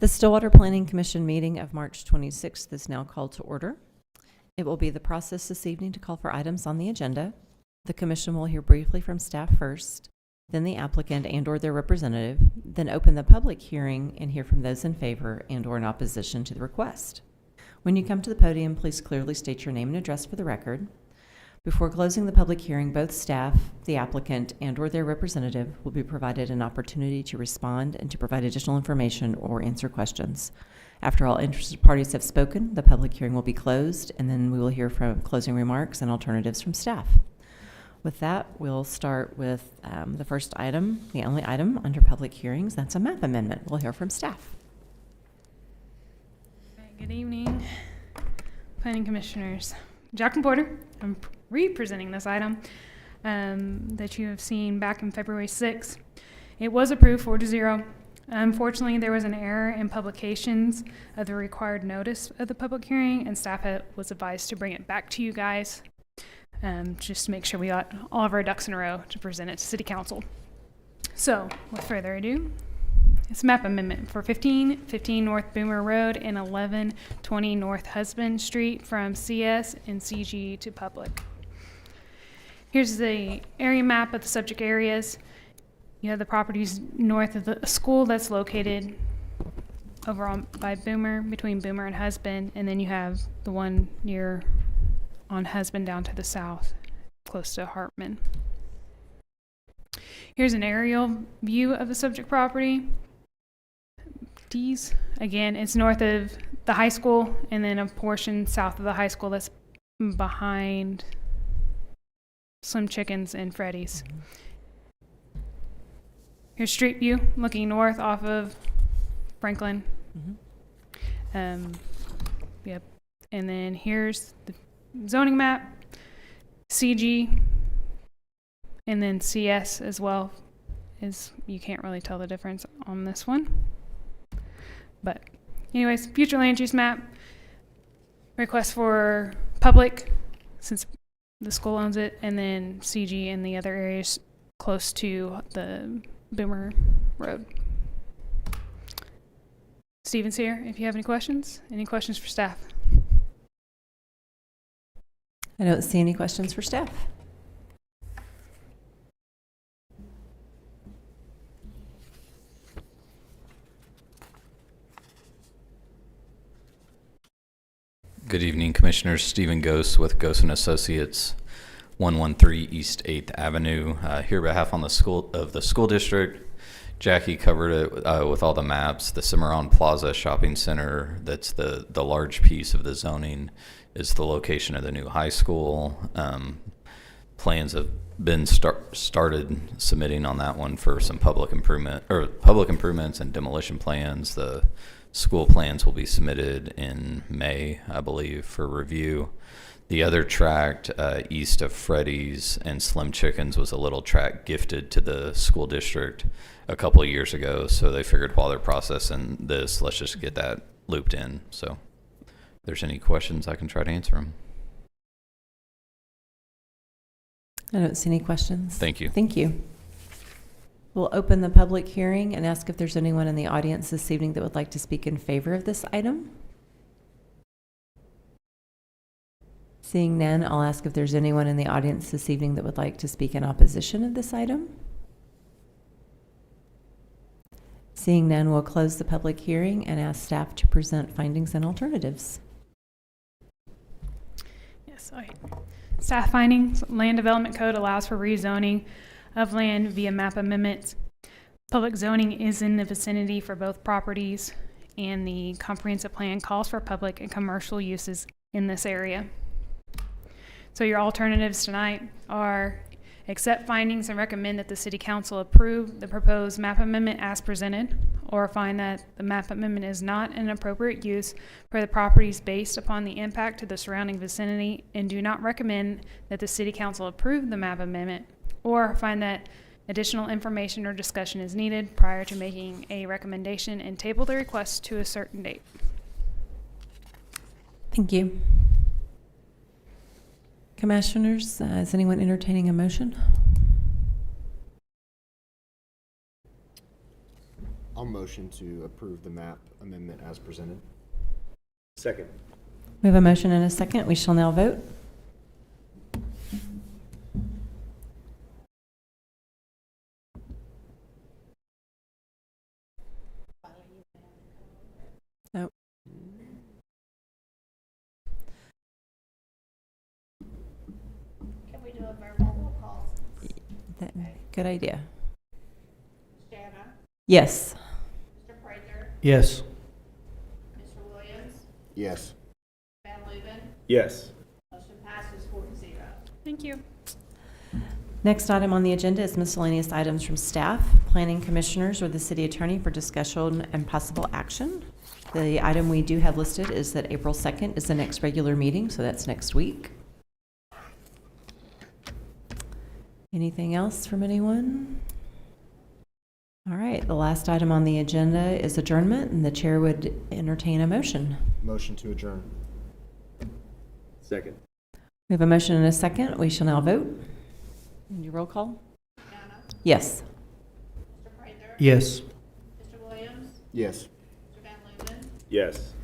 The Stillwater Planning Commission meeting of March 26th is now called to order. It will be the process this evening to call for items on the agenda. The commission will hear briefly from staff first, then the applicant and/or their representative, then open the public hearing and hear from those in favor and/or in opposition to the request. When you come to the podium, please clearly state your name and address for the record. Before closing the public hearing, both staff, the applicant, and/or their representative will be provided an opportunity to respond and to provide additional information or answer questions. After all interested parties have spoken, the public hearing will be closed, and then we will hear from closing remarks and alternatives from staff. With that, we'll start with the first item, the only item under public hearings. That's a map amendment. We'll hear from staff. Good evening, planning commissioners. Jacqueline Porter. I'm re-presenting this item that you have seen back in February 6th. It was approved 4-0. Unfortunately, there was an error in publications of the required notice of the public hearing, and staff was advised to bring it back to you guys just to make sure we got all of our ducks in a row to present it to City Council. So, with further ado, it's a map amendment for 1515 North Boomer Road and 1120 North Husband Street from CS and CG to public. Here's the area map of the subject areas. You have the properties north of the school that's located over by Boomer, between Boomer and Husband, and then you have the one near on Husband down to the south, close to Hartman. Here's an aerial view of the subject property. Again, it's north of the high school, and then a portion south of the high school that's behind Slim Chickens and Freddy's. Here's street view looking north off of Franklin. Yep. And then here's the zoning map, CG, and then CS as well. You can't really tell the difference on this one. But anyways, future land use map, request for public, since the school owns it, and then CG and the other areas close to the Boomer Road. Steven's here if you have any questions. Any questions for staff? I don't see any questions for staff. Good evening, Commissioners. Stephen Gose with Gose & Associates, 113 East 8th Avenue. Here on behalf of the school district. Jackie covered it with all the maps. The Cimarron Plaza Shopping Center, that's the large piece of the zoning, is the location of the new high school. Plans have been started submitting on that one for some public improvements and demolition plans. The school plans will be submitted in May, I believe, for review. The other tract east of Freddy's and Slim Chickens was a little tract gifted to the school district a couple of years ago, so they figured while they're processing this, let's just get that looped in. So if there's any questions, I can try to answer them. I don't see any questions. Thank you. Thank you. We'll open the public hearing and ask if there's anyone in the audience this evening that would like to speak in favor of this item. Seeing none, I'll ask if there's anyone in the audience this evening that would like to speak in opposition of this item. Seeing none, we'll close the public hearing and ask staff to present findings and alternatives. Yes, okay. Staff findings. Land Development Code allows for rezoning of land via map amendments. Public zoning is in the vicinity for both properties, and the comprehensive plan calls for public and commercial uses in this area. So your alternatives tonight are accept findings and recommend that the City Council approve the proposed map amendment as presented, or find that the map amendment is not an appropriate use for the properties based upon the impact to the surrounding vicinity, and do not recommend that the City Council approve the map amendment, or find that additional information or discussion is needed prior to making a recommendation and table the request to a certain date. Thank you. Commissioners, is anyone entertaining a motion? I'll motion to approve the map amendment as presented. Second. We have a motion and a second. We shall now vote. Nope. Can we do a verbal roll call? Good idea. Jana, Yes. Mr. Prather, Yes. Mr. Williams, Yes. Van Leuven, Yes. motion passes 4-0. Thank you. Next item on the agenda is miscellaneous items from staff, planning commissioners, or the city attorney for discussion and possible action. The item we do have listed is that April 2nd is the next regular meeting, so that's next week. Anything else from anyone? All right, the last item on the agenda is adjournment, and the chair would entertain a motion. Motion to adjourn. Second. We have a motion and a second. We shall now vote. Can you roll call? Jana, Yes. Mr. Prather, Yes. Mr. Williams, Yes. Mr. Van Leuven, Yes.